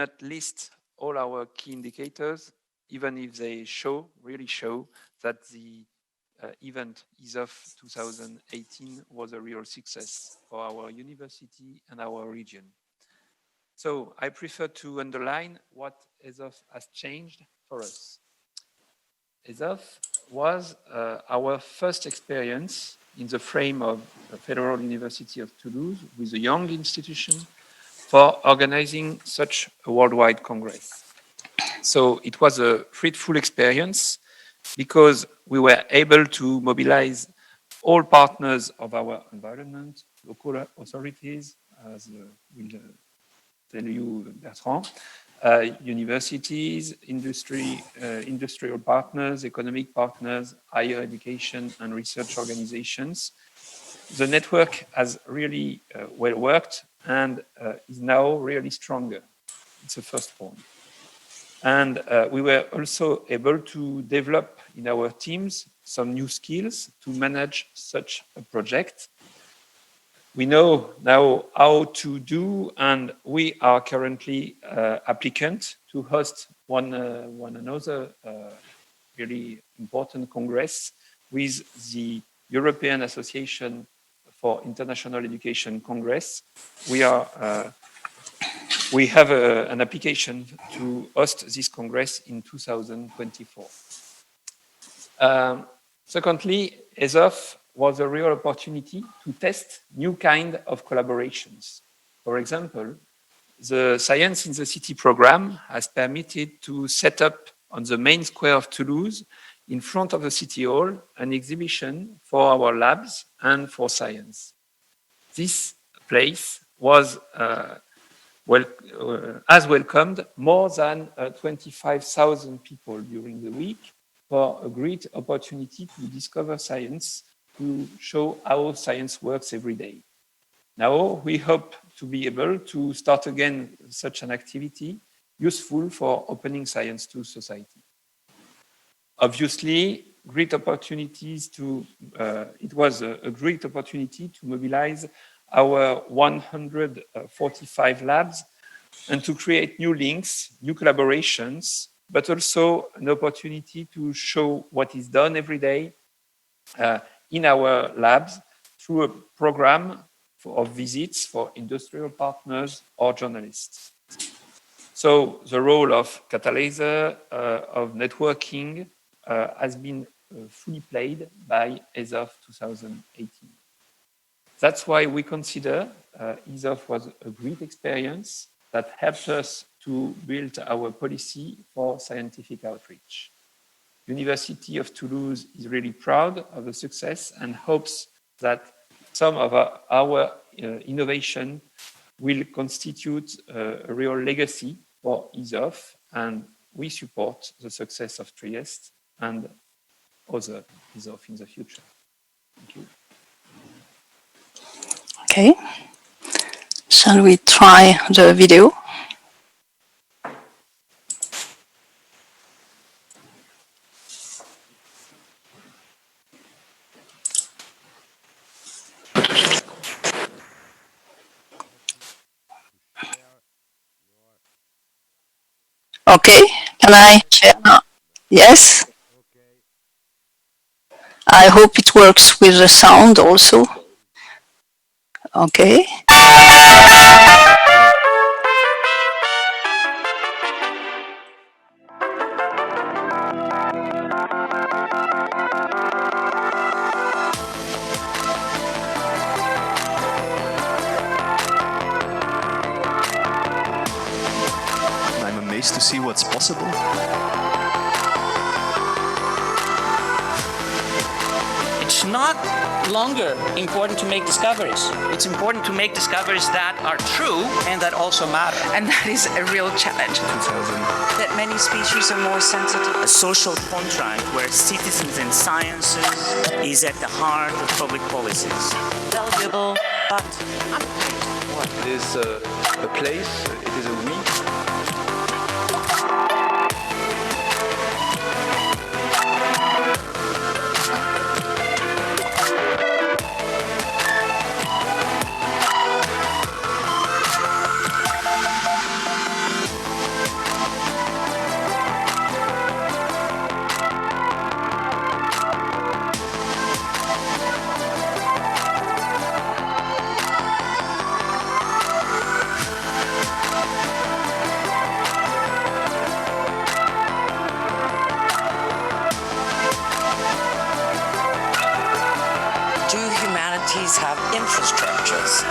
not list all our key indicators, even if they really show that the event ESOF 2018 was a real success for our university and our region. So I prefer to underline what ESOF has changed for us. ESOF was our first experience in the frame of the Federal University of Toulouse with a young institution for organizing such a worldwide congress. So it was a fruitful experience because we were able to mobilize all partners of our environment, local authorities, as will tell you Bertrand, universities, industrial partners, economic partners, higher education and research organizations. The network has really well worked and is now really stronger. It's the first point. And we were also able to develop in our teams some new skills to manage such a project. We know now how to do, and we are currently applicant to host one another really important congress with the European Association for International Education Congress. We have an application to host this Congress in 2024. Secondly, ESOF was a real opportunity to test new kind of collaborations. For example, the Science in the City program has permitted to set up on the main square of Toulouse, in front of the City Hall, an exhibition for our labs and for science. This place was has welcomed more than 25,000 people during the week for a great opportunity to discover science, to show how science works every day. Now we hope to be able to start again such an activity useful for opening science to society. Obviously, great opportunities to, it was a great opportunity to mobilize our 145 labs and to create new links, new collaborations, but also an opportunity to show what is done every day in our labs through a program of visits for industrial partners or journalists. So the role of catalyzer, of networking, has been fully played by ESOF 2018. That's why we consider ESOF was a great experience that helped us to build our policy for scientific outreach. University of Toulouse is really proud of the success and hopes that some of our innovation will constitute a real legacy for ESOF, and we support the success of Trieste and other ESOF in the future. Thank you. Okay. Shall we try the video? Okay, can I share now? Yes. I hope it works with the sound also. Okay. I'm amazed to see what's possible. It's not longer important to make discoveries. It's important to make discoveries that are true and that also matter. And that is a real challenge. 2000. That many species are more sensitive. A social contract where citizens and sciences is at the heart of public policies. Valuable, but It is a place, it is a week. communities have infrastructures.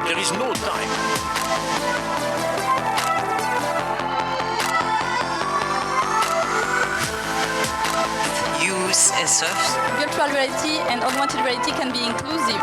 There is no time. Use ESOF. Virtual reality and augmented reality can be inclusive.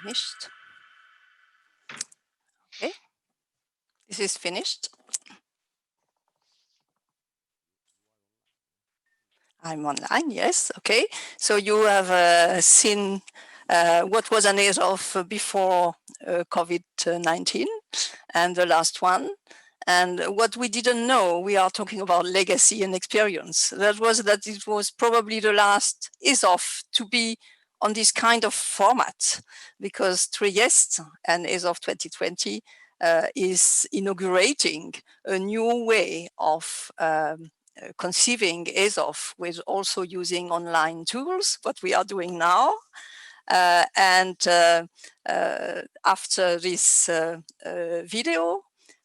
Finished. Okay, this is finished. I'm online, yes, okay. So you have seen what was an ESOF before COVID-19 and the last one. And what we didn't know, we are talking about legacy and experience. That it was probably the last ESOF to be on this kind of format, because Trieste and ESOF 2020 is inaugurating a new way of conceiving ESOF, with also using online tools, what we are doing now. After this video,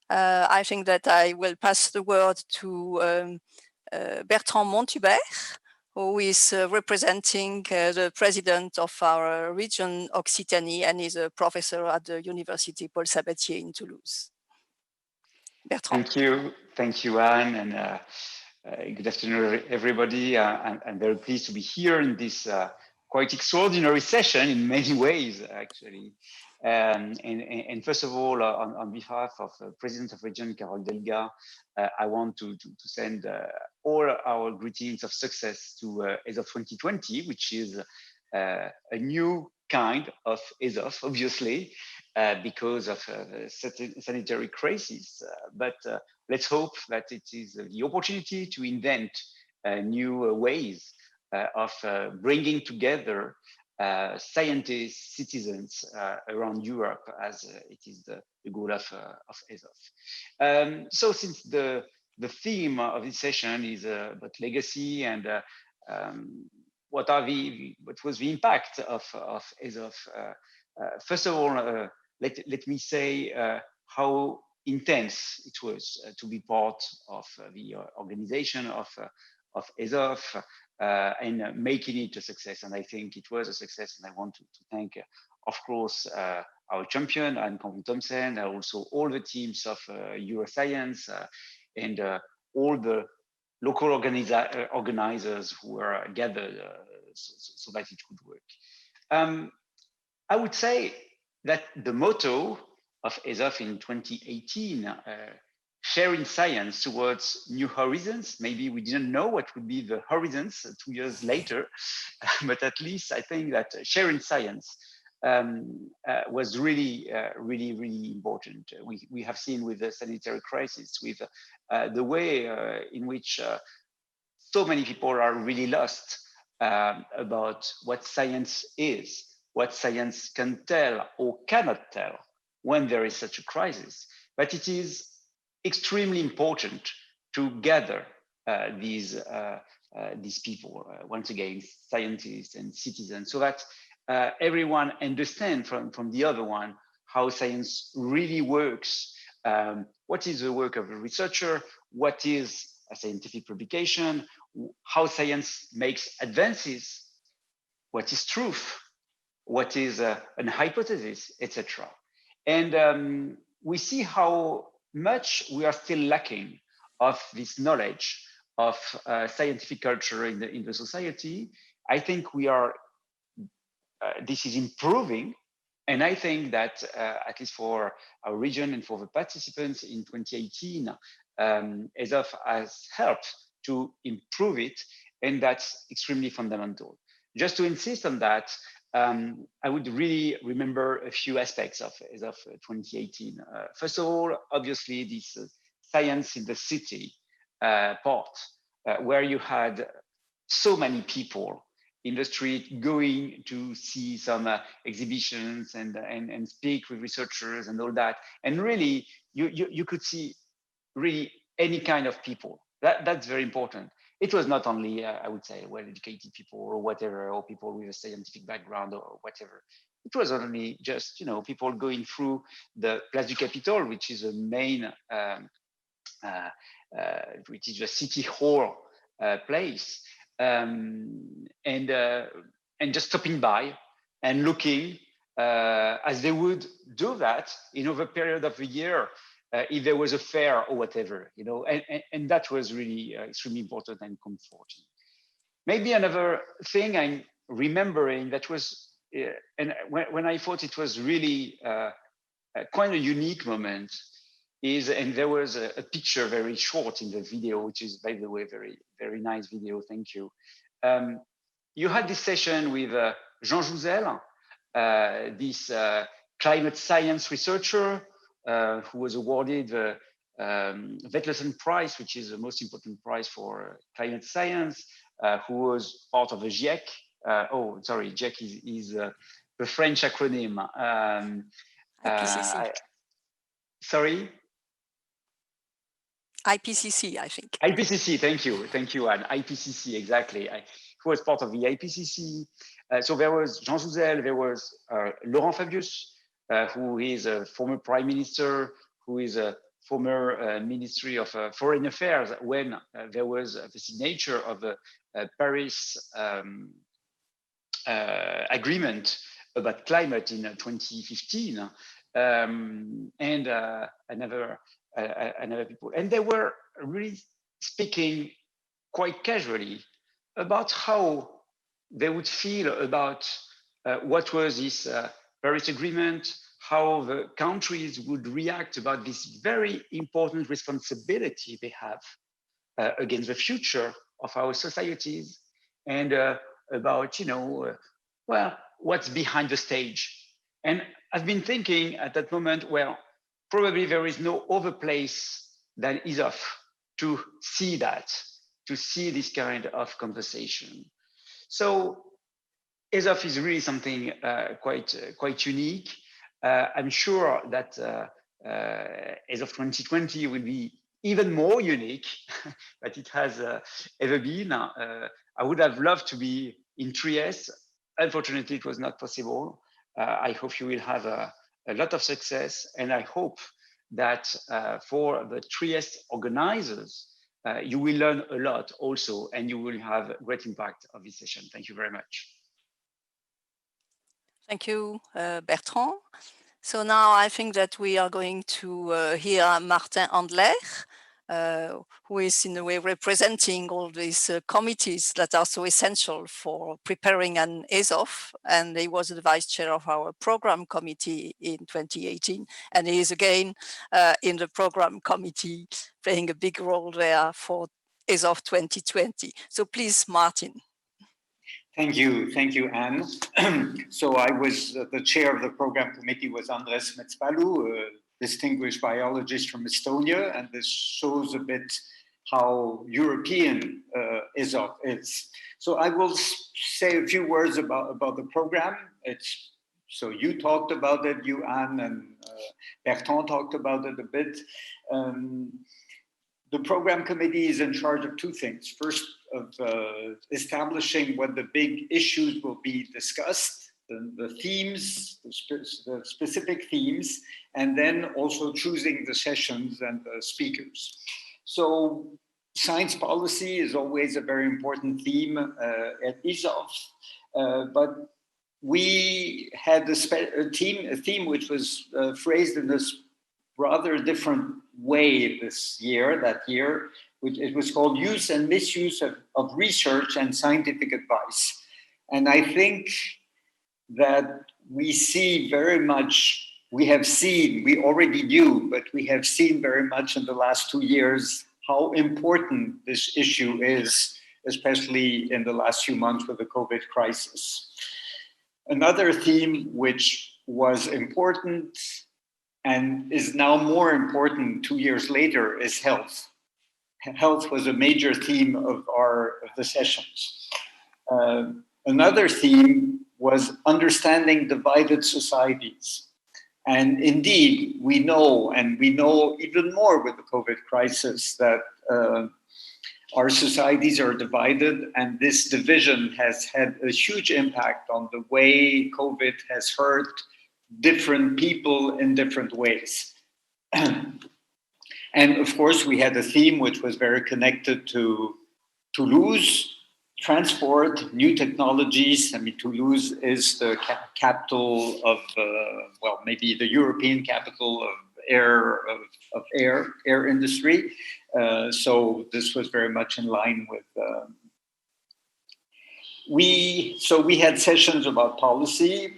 I think that I will pass the word to Bertrand Montubert, who is representing the president of our region, Occitanie, and is a professor at the University Paul Sabatier in Toulouse. Bertrand. Thank you, Anne, and good afternoon, everybody. I'm very pleased to be here in this quite extraordinary session in many ways, actually. And first of all, on behalf of the President of Region, Carole Delga, I want to send all our greetings of success to ESOF 2020, which is a new kind of ESOF, obviously, because of sanitary crisis. But let's hope that it is the opportunity to invent new ways of bringing together scientists, citizens around Europe, as it is the goal of ESOF. So since the theme of this session is about legacy and what was the impact of ESOF, first of all, let me say how intense it was to be part of the organization of ESOF and making it a success. And I think it was a success. And I want to thank, of course, our champion, Anne Thompson, and also all the teams of EuroScience and all the local organizers who were gathered so that it could work. I would say that the motto of ESOF in 2018, sharing science towards new horizons. Maybe we didn't know what would be the horizons 2 years later, but at least I think that sharing science was really important. We have seen with the sanitary crisis, with the way in which so many people are really lost about what science is, what science can tell or cannot tell when there is such a crisis. But it is extremely important to gather these people, once again, scientists and citizens, so that everyone understands from the other one how science really works. What is the work of a researcher? What is a scientific publication? How science makes advances? What is truth? What is an hypothesis, etc. And we see how much we are still lacking of this knowledge of scientific culture in the society. I think we are, this is improving. And I think that at least for our region and for the participants in 2018, ESOF has helped to improve it. And that's extremely fundamental. Just to insist on that, I would really remember a few aspects of 2018. First of all, obviously, this science in the city part, where you had so many people in the street going to see some exhibitions and speak with researchers and all that. And really, you could see really any kind of people. That's very important. It was not only, I would say, well-educated people or whatever, or people with a scientific background or whatever. It was only just, people going through the Place du Capitole, which is a main, which is a city hall place, and just stopping by and looking as they would do that in other period of the year. If there was a fair or whatever, and that was really extremely important and comforting. Maybe another thing I'm remembering that was, and when I thought it was really quite a unique moment is, and there was a picture very short in the video, which is, by the way, very nice video, thank you. You had this session with Jean Jouzel, this climate science researcher, who was awarded the Vetlesen Prize, which is the most important prize for climate science, who was part of the GIEC. GIEC is the French acronym. IPCC. Sorry? IPCC, I think. IPCC, thank you, Anne. IPCC, exactly. Who was part of the IPCC. So there was Jean Jouzel, there was Laurent Fabius, who is a former prime minister, who is a former Ministry of Foreign Affairs when there was the signature of the Paris agreement about climate in 2015, and another people. And they were really speaking quite casually about how they would feel about what was this Paris Agreement, how the countries would react about this very important responsibility they have against the future of our societies, and about, well, what's behind the stage. And I've been thinking at that moment, well, probably there is no other place than ESOF to see that, to see this kind of conversation. So ESOF is really something quite unique. I'm sure that ESOF 2020 will be even more unique than it has ever been. I would have loved to be in Trieste. Unfortunately, it was not possible. I hope you will have a lot of success, and I hope that for the Trieste organizers, you will learn a lot also, and you will have a great impact of this session. Thank you very much. Thank you, Bertrand. So now I think that we are going to hear Martin Andler, who is in a way representing all these committees that are so essential for preparing an ESOF. And he was the vice chair of our program committee in 2018. And he is again in the program committee, playing a big role there for ESOF 2020. So please, Martin. Thank you, Anne. So I was the chair of the program committee was Andres Metspalu, a distinguished biologist from Estonia, and this shows a bit how European ESOF is. So I will say a few words about the program. So you talked about it, you, Anne, and Bertrand talked about it a bit. The program committee is in charge of two things. First, of establishing what the big issues will be discussed, the themes, the specific themes, and then also choosing the sessions and the speakers. So science policy is always a very important theme at ESOF, but we had a theme which was phrased in this rather different way that year. It was called Use and Misuse of Research and Scientific Advice. And I think that we see very much, we already knew, but we have seen very much in the last 2 years how important this issue is, especially in the last few months with the COVID crisis. Another theme which was important and is now more important 2 years later is health. Health was a major theme of the sessions. Another theme was understanding divided societies. And indeed, we know even more with the COVID crisis that our societies are divided, and this division has had a huge impact on the way COVID has hurt different people in different ways. And of course, we had a theme which was very connected to Toulouse, transport, new technologies. I mean, Toulouse is the capital of, maybe the European capital of air industry. So this was very much in line with. We had sessions about policy,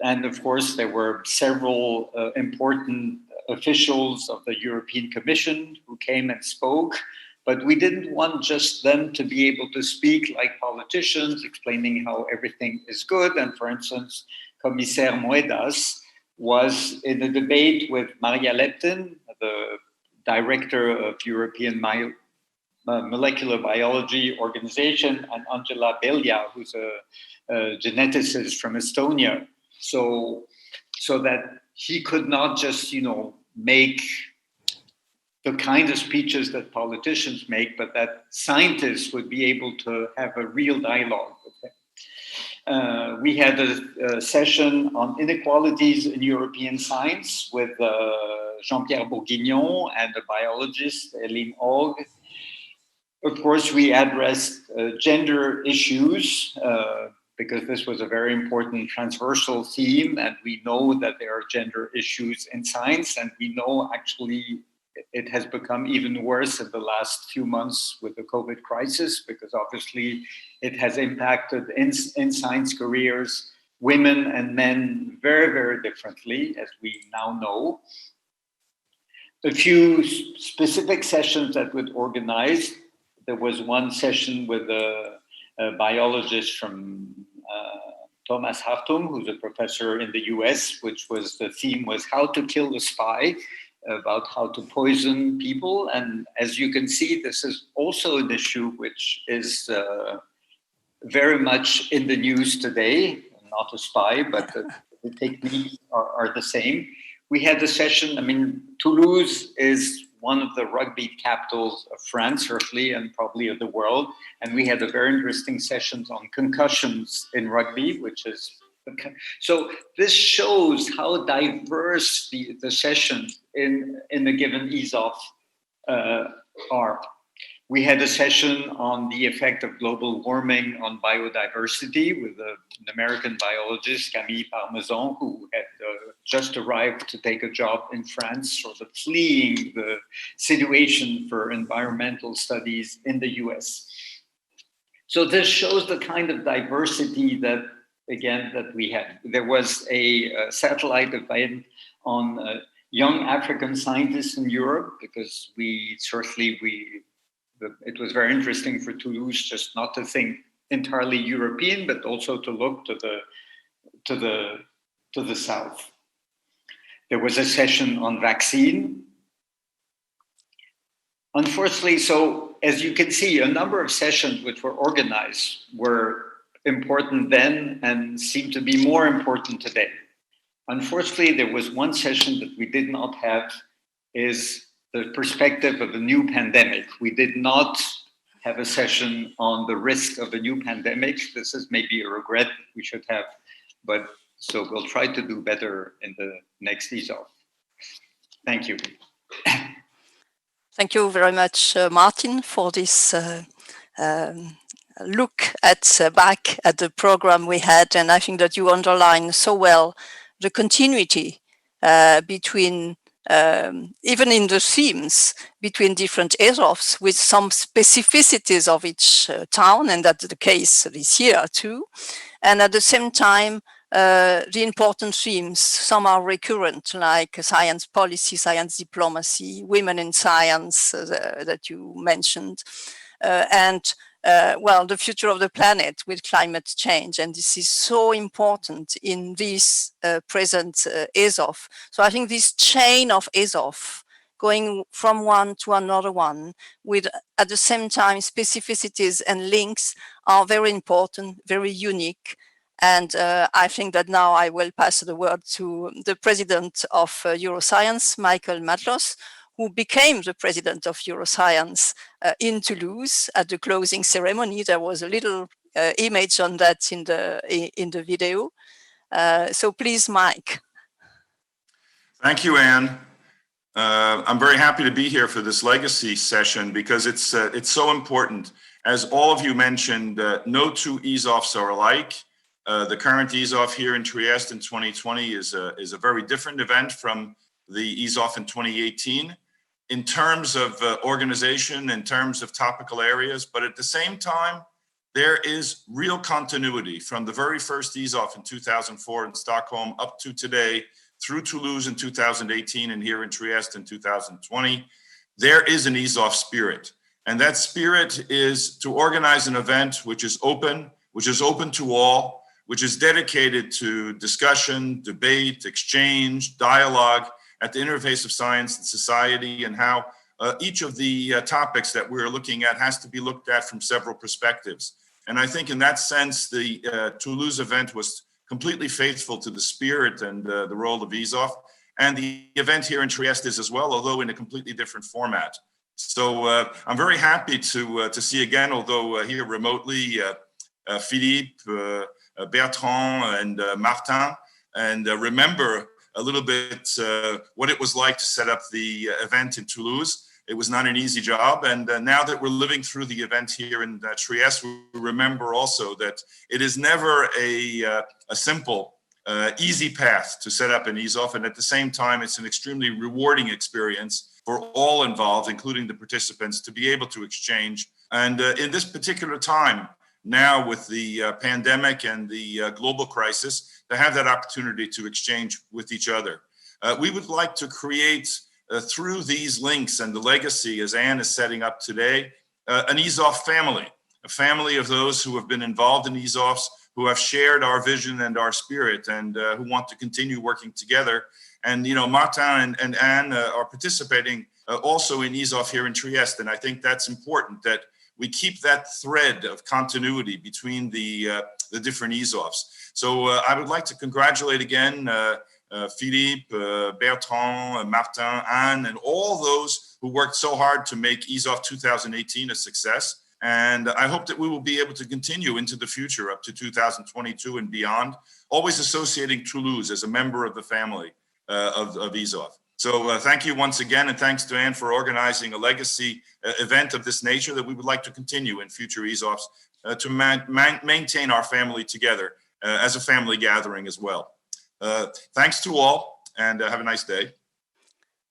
and of course there were several important officials of the European Commission who came and spoke, but we didn't want just them to be able to speak like politicians, explaining how everything is good. And for instance, Commissaire Moedas was in a debate with Maria Leptin, the director of European Molecular Biology Organization, and Angela Belia, who's a geneticist from Estonia. So that he could not just, make the kind of speeches that politicians make, but that scientists would be able to have a real dialogue with him. We had a session on inequalities in European science with Jean-Pierre Bourguignon and a biologist, Eline Ogg. Of course, we addressed gender issues, because this was a very important transversal theme, and we know that there are gender issues in science, and we know actually it has become even worse in the last few months with the COVID crisis, because obviously it has impacted in science careers, women and men very, very differently, as we now know. A few specific sessions that were organized. There was one session with a biologist from Thomas Hartung, who's a professor in the US, which was the theme was how to kill the spy, about how to poison people. And as you can see, this is also an issue which is very much in the news today. Not a spy, but the techniques are the same. We had a session, Toulouse is one of the rugby capitals of France, certainly, and probably of the world. And we had a very interesting sessions on concussions in rugby, which is So this shows how diverse the sessions in a given ESOF are. We had a session on the effect of global warming on biodiversity with an American biologist, Camille Parmesan, who had just arrived to take a job in France, sort of fleeing the situation for environmental studies in the US. So this shows the kind of diversity that, again, that we had. There was a satellite event on young African scientists in Europe, because it was very interesting for Toulouse just not to think entirely European, but also to look to the south. There was a session on vaccine. Unfortunately, so as you can see, a number of sessions which were organized were important then and seem to be more important today. Unfortunately, there was one session that we did not have, is the perspective of a new pandemic. We did not have a session on the risk of a new pandemic. This is maybe a regret we should have, but so we'll try to do better in the next ESOF. Thank you. Thank you very much, Martin, for this look at back at the program we had. And I think that you underline so well the continuity between even in the themes between different ESOFs, with some specificities of each town, and that's the case this year too. And at the same time, the important themes, some are recurrent, like science policy, science diplomacy, women in science that you mentioned, and well, the future of the planet with climate change. And this is so important in this present ESOF. So I think this chain of ESOF, going from one to another one, with at the same time specificities and links, are very important, very unique. And I think that now I will pass the word to the president of EuroScience, Michael Matlos, who became the president of EuroScience in Toulouse at the closing ceremony. There was a little image on that in the video. So please, Mike. Thank you, Anne. I'm very happy to be here for this legacy session because it's so important. As all of you mentioned, no two ESOFs are alike. The current ESOF here in Trieste in 2020 is a very different event from the ESOF in 2018 in terms of organization, in terms of topical areas, but at the same time, there is real continuity from the very first ESOF in 2004 in Stockholm up to today, through Toulouse in 2018 and here in Trieste in 2020. There is an ESOF spirit, and that spirit is to organize an event which is open to all, which is dedicated to discussion, debate, exchange, dialogue at the interface of science and society, and how each of the topics that we're looking at has to be looked at from several perspectives. And I think in that sense, the Toulouse event was completely faithful to the spirit and the role of ESOF. And the event here in Trieste is as well, although in a completely different format. So I'm very happy to see again, although here remotely, Philippe, Bertrand and Martin, and remember a little bit what it was like to set up the event in Toulouse. It was not an easy job. And now that we're living through the event here in Trieste, we remember also that it is never a simple, easy path to set up an ESOF. And at the same time, it's an extremely rewarding experience for all involved, including the participants, to be able to exchange. And in this particular time, now with the pandemic and the global crisis, to have that opportunity to exchange with each other. We would like to create, through these links and the legacy, as Anne is setting up today, an ESOF family, a family of those who have been involved in ESOFs, who have shared our vision and our spirit, and who want to continue working together. And, you know, Martin and Anne are participating also in ESOF here in Trieste. And I think that's important, that we keep that thread of continuity between the different ESOFs. So I would like to congratulate again Philippe, Bertrand, Martin, Anne, and all those who worked so hard to make ESOF 2018 a success. And I hope that we will be able to continue into the future up to 2022 and beyond, always associating Toulouse as a member of the family of ESOF. So thank you once again, and thanks to Anne for organizing a legacy event of this nature that we would like to continue in future ESOFs to maintain our family together as a family gathering as well. Thanks to all, and have a nice day.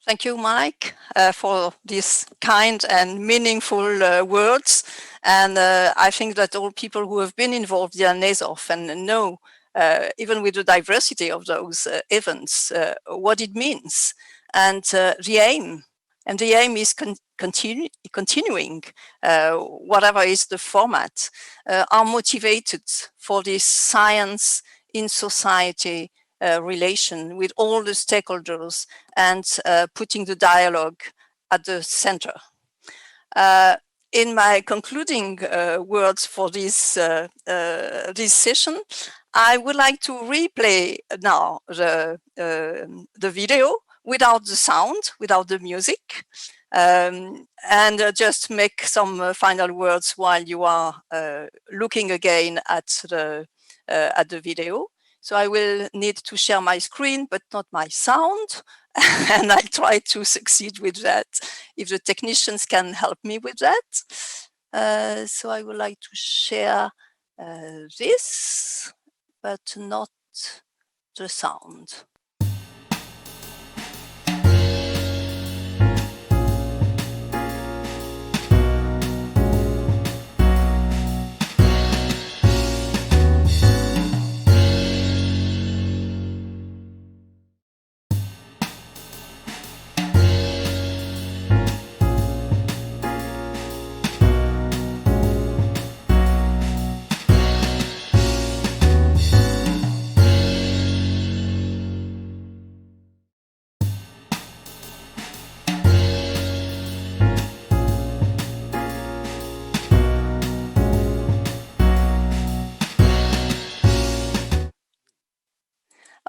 Thank you, Mike, for these kind and meaningful words. And I think that all people who have been involved in ESOF and know, even with the diversity of those events, what it means. And the aim is continuing, whatever is the format, are motivated for this science in society relation with all the stakeholders and putting the dialogue at the center. In my concluding words for this session, I would like to replay now the video without the sound, without the music, and just make some final words while you are looking again at the video. So I will need to share my screen, but not my sound. And I'll try to succeed with that if the technicians can help me with that. So I would like to share this, but not the sound.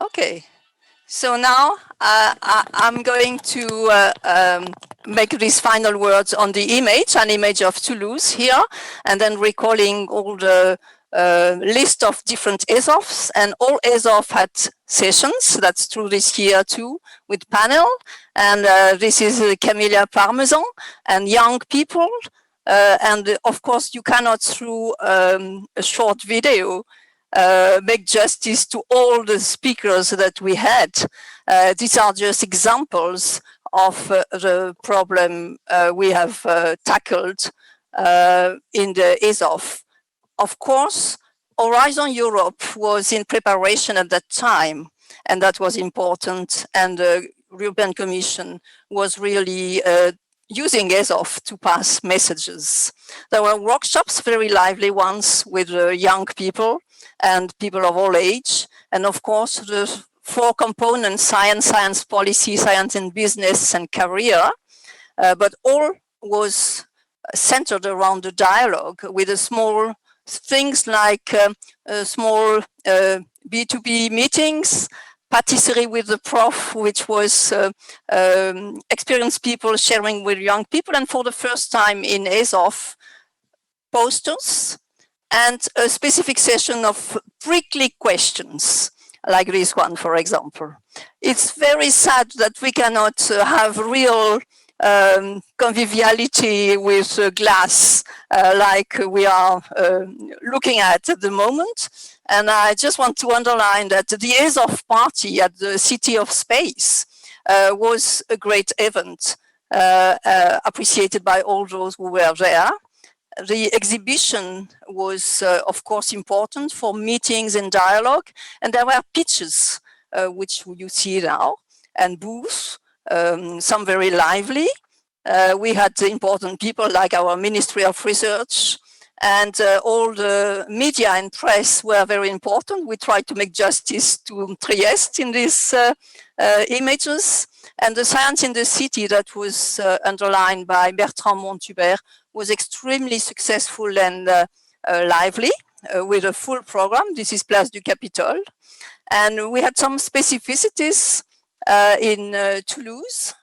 Okay, so now I'm going to make these final words on the image, an image of Toulouse here, and then recalling all the list of different ESOFs, and all ESOF had sessions. That's true this year too, with panel. And this is Camilla Parmesan and young people. And of course, you cannot, through a short video, make justice to all the speakers that we had. These are just examples of the problem we have tackled in the ESOF. Of course, Horizon Europe was in preparation at that time, and that was important. And the European Commission was really using ESOF to pass messages. There were workshops, very lively ones, with young people and people of all age. And of course, the 4 components: science, science policy, science and business, and career. But all was centered around the dialogue with a small things like small B2B meetings, patisserie with the prof, which was experienced people sharing with young people, and for the first time in ESOF, posters, and a specific session of prickly questions, like this one, for example. It's very sad that we cannot have real conviviality with glass like we are looking at the moment. And I just want to underline that the ESOF party at the City of Space was a great event, appreciated by all those who were there. The exhibition was, of course, important for meetings and dialogue. And there were pitches, which you see now, and booths, some very lively. We had important people like our Ministry of Research, and all the media and press were very important. We tried to make justice to Trieste in these images. And the science in the city that was underlined by Bertrand Montubert was extremely successful and lively with a full program. This is Place du Capitole. And we had some specificities in Toulouse,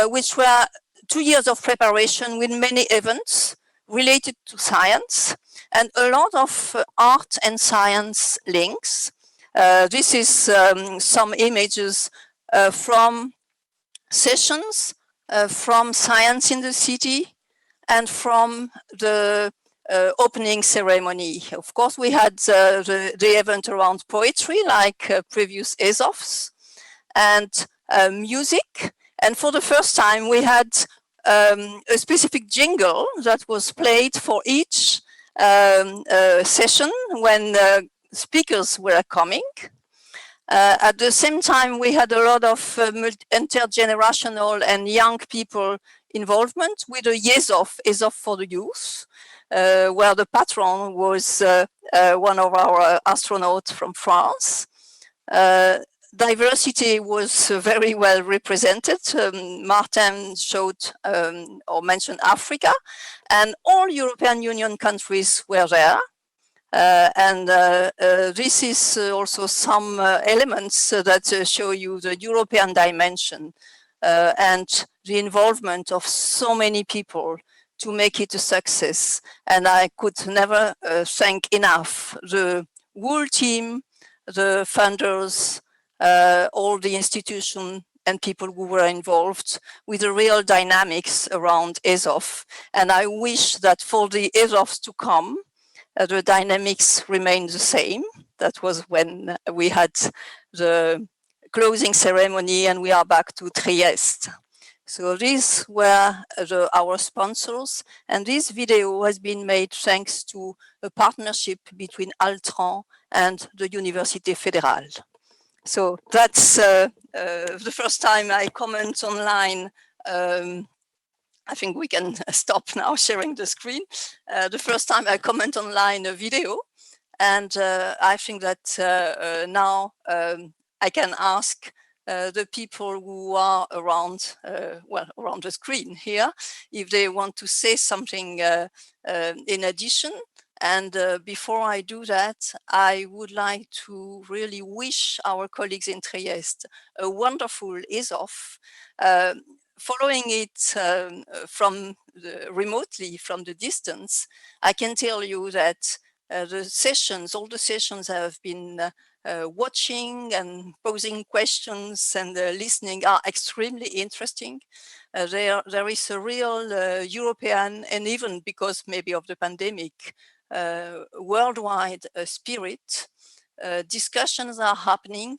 which were 2 years of preparation with many events, related to science, and a lot of art and science links. This is some images from sessions from Science in the City and from the opening ceremony. Of course, we had the event around poetry, like previous ESOFs, and music. And for the first time, we had a specific jingle that was played for each session when speakers were coming. At the same time, we had a lot of intergenerational and young people involvement with the ESOF for the youth, where the patron was one of our astronauts from France. Diversity was very well represented. Martin showed or mentioned Africa, and all European Union countries were there. This is also some elements that show you the European dimension and the involvement of so many people to make it a success. And I could never thank enough the whole team, the funders, all the institutions and people who were involved with the real dynamics around ESOF. And I wish that for the ESOFs to come, the dynamics remain the same. That was when we had the closing ceremony and we are back to Trieste. So these were our sponsors, and this video has been made thanks to a partnership between Altran and the Université Fédérale. So that's the first time I comment online. I think we can stop now sharing the screen. The first time I comment online a video, and I think that now I can ask the people who are around, around the screen here, if they want to say something in addition. And before I do that, I would like to really wish our colleagues in Trieste a wonderful ESOF. Following it from remotely from the distance, I can tell you that the sessions, all the sessions I have been watching and posing questions and listening are extremely interesting. There is a real European, and even because maybe of the pandemic, worldwide spirit. Discussions are happening,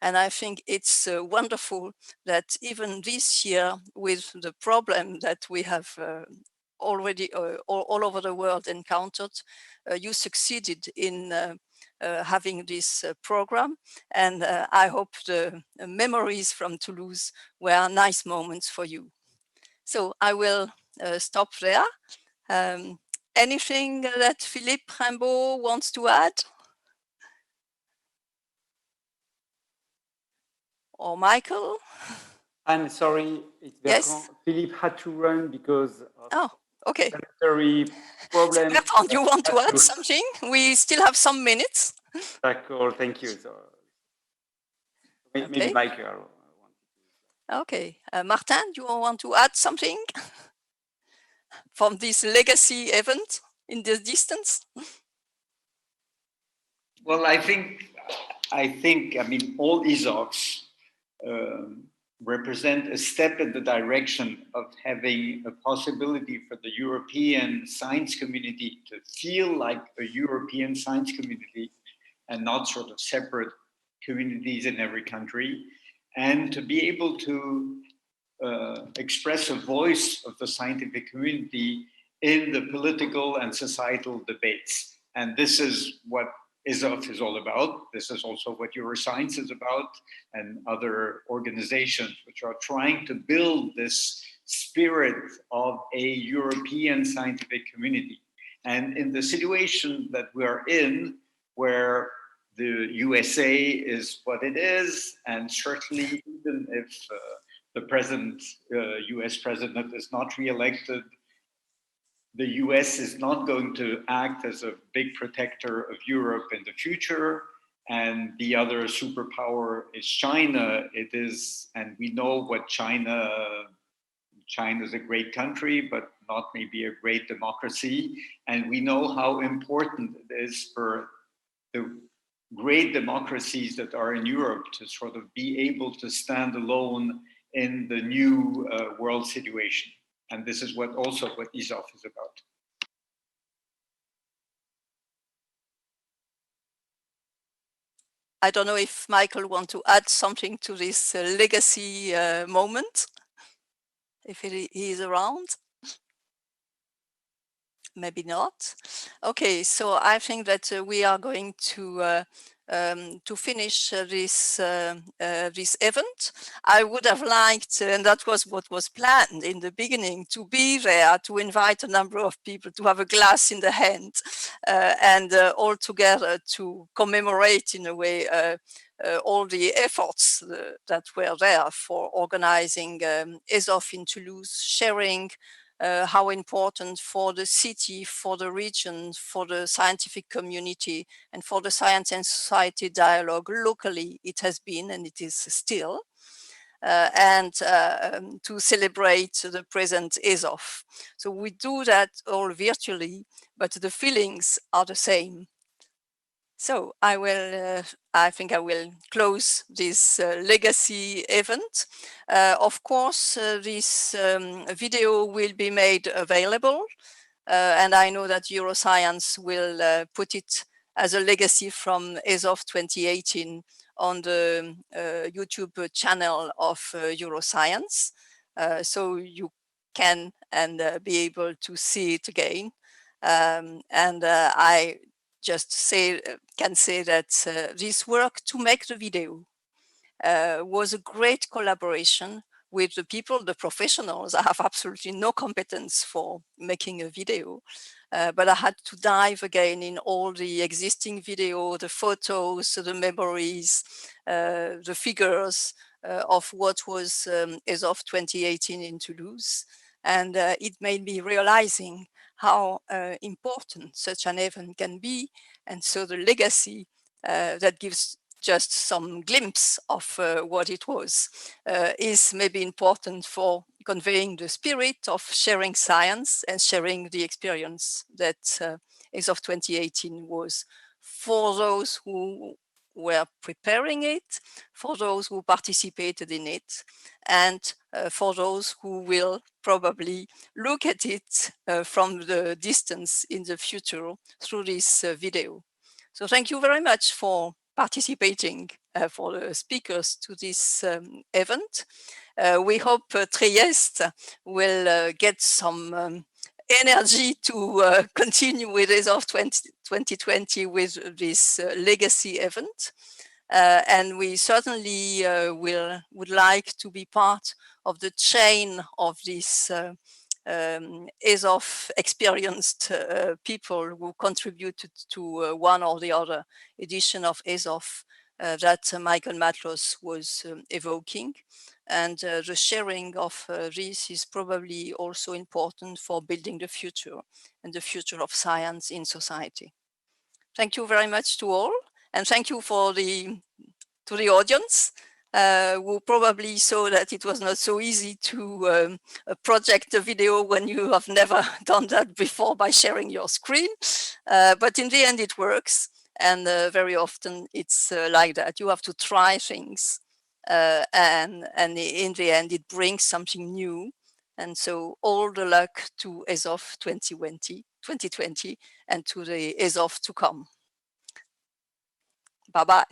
and I think it's wonderful that even this year, with the problem that we have already all over the world encountered, you succeeded in having this program, and I hope the memories from Toulouse were nice moments for you. So I will stop there. Anything that Philippe Rimbaud wants to add? Or Michael? I'm sorry, it's Bertrand. Yes. Philippe had to run because of okay. sanitary problems. Bertrand, you want to add something? We still have some minutes. D'accord, thank you. So, maybe okay. Michael. Okay. Martin, do you want to add something from this legacy event in the distance? Well, I think, I mean, all ESOFs represent a step in the direction of having a possibility for the European science community to feel like a European science community and not sort of separate communities in every country, and to be able to express a voice of the scientific community in the political and societal debates. And this is what ESOF is all about. This is also what EuroScience is about, and other organizations which are trying to build this spirit of a European scientific community. And in the situation that we are in, where the USA is what it is, and certainly even if the present US president is not re-elected, the US is not going to act as a big protector of Europe in the future. And the other superpower is China. And we know what China is a great country, but not maybe a great democracy. And we know how important it is for the great democracies that are in Europe to sort of be able to stand alone in the new world situation. And this is what ESOF is about. I don't know if Michael wants to add something to this legacy moment, if he is around. Maybe not. Okay, so I think that we are going to finish this event. I would have liked, and that was what was planned in the beginning, to be there, to invite a number of people, to have a glass in the hand, and all together to commemorate in a way all the efforts that were there for organizing ESOF in Toulouse, sharing how important for the city, for the region, for the scientific community, and for the science and society dialogue locally it has been, and it is still, and to celebrate the present ESOF. So we do that all virtually, but the feelings are the same. So I think I will close this legacy event. Of course, this video will be made available, and I know that EuroScience will put it as a legacy from ESOF 2018 on the YouTube channel of EuroScience, so you can be able to see it again. And I just can say that this work to make the video was a great collaboration with the people, the professionals. I have absolutely no competence for making a video, but I had to dive again in all the existing video, the photos, the memories, the figures of what was ESOF 2018 in Toulouse. And it made me realizing how important such an event can be. And so the legacy that gives just some glimpse of what it was is maybe important for conveying the spirit of sharing science and sharing the experience that ESOF 2018 was for those who were preparing it, for those who participated in it, and for those who will probably look at it from the distance in the future through this video. So thank you very much for participating, for the speakers to this event. We hope Trieste will get some energy to continue with ESOF 2020 with this legacy event. And we certainly would like to be part of the chain of this ESOF experienced people who contributed to one or the other edition of ESOF that Michael Matlos was evoking. And the sharing of this is probably also important for building the future and the future of science in society. Thank you very much to all, and thank you to the audience who probably saw that it was not so easy to project a video when you have never done that before by sharing your screen. But in the end, it works. And very often it's like that. You have to try things. And in the end, it brings something new. And so all the luck to ESOF 2020 and to the ESOF to come. Bye-bye.